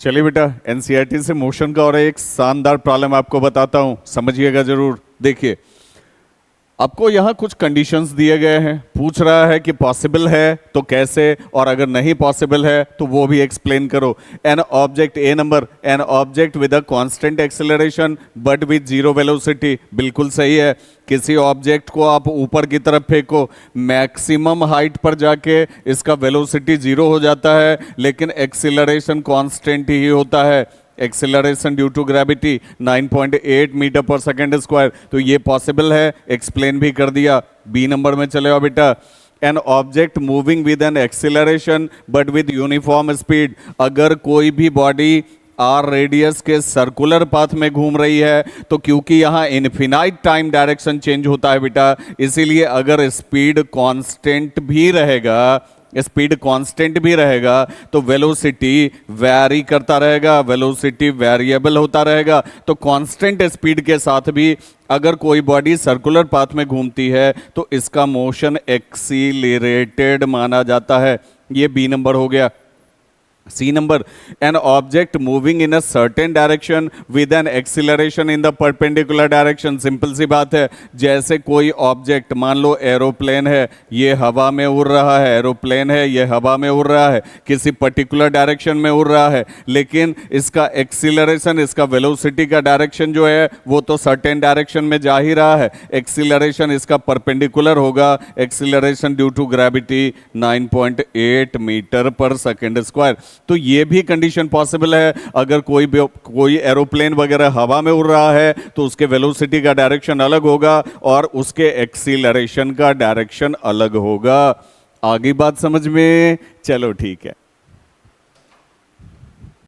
चलिए बेटा, एनसीईआरटी से मोशन का और एक शानदार प्रॉब्लम आपको बताता हूं, समझिएगा जरूर। देखिए, आपको यहाँ कुछ कंडीशंस दिए गए हैं, पूछ रहा है कि पॉसिबल है तो कैसे, और अगर नहीं पॉसिबल है तो वो भी एक्सप्लेन करो। An object, A number, an object with a constant acceleration but with zero velocity, बिल्कुल सही है। किसी ऑब्जेक्ट को आप ऊपर की तरफ फेंको, मैक्सिमम हाइट पर जाके इसका वेलोसिटी जीरो हो जाता है, लेकिन एक्सेलरेशन कांस्टेंट ही होता है। Acceleration due to gravity 9.8 metre per second square, तो ये पॉसिबल है, एक्सप्लेन भी कर दिया। बी नंबर में चले आओ बेटा। N object moving with an acceleration but with uniform speed, अगर कोई भी बॉडी आर रेडियस के सर्कुलर पाथ में घूम रही है तो क्योंकि यहाँ इनफिनाइट टाइम डायरेक्शन चेंज होता है बेटा, इसीलिए अगर स्पीड कांस्टेंट भी रहेगा, स्पीड कांस्टेंट भी रहेगा तो वेलोसिटी वैरी करता रहेगा, वेलोसिटी वेरिएबल होता रहेगा। तो कांस्टेंट स्पीड के साथ भी अगर कोई बॉडी सर्कुलर पाथ में घूमती है तो इसका मोशन एक्सीलरेटेड माना जाता है। ये बी नंबर हो गया। C number, an object moving in a certain direction with an acceleration in the perpendicular direction, simple सी बात है। जैसे कोई ऑब्जेक्ट, मान लो एरोप्लेन है, ये हवा में उड़ रहा है, एरोप्लेन है ये हवा में उड़ रहा है, किसी पर्टिकुलर डायरेक्शन में उड़ रहा है, लेकिन इसका एक्सीलरेशन, इसका वेलोसिटी का डायरेक्शन जो है वो तो सर्टेन डायरेक्शन में जा ही रहा है, एक्सीलरेशन इसका परपेंडिकुलर होगा, acceleration due to gravity 9.8 metre per second square. तो ये भी कंडीशन पॉसिबल है। अगर कोई एरोप्लेन वगैरह हवा में उड़ रहा है तो उसके वेलोसिटी का डायरेक्शन अलग होगा और उसके एक्सीलरेशन का डायरेक्शन अलग होगा। आगे बात समझ में? चलो ठीक है।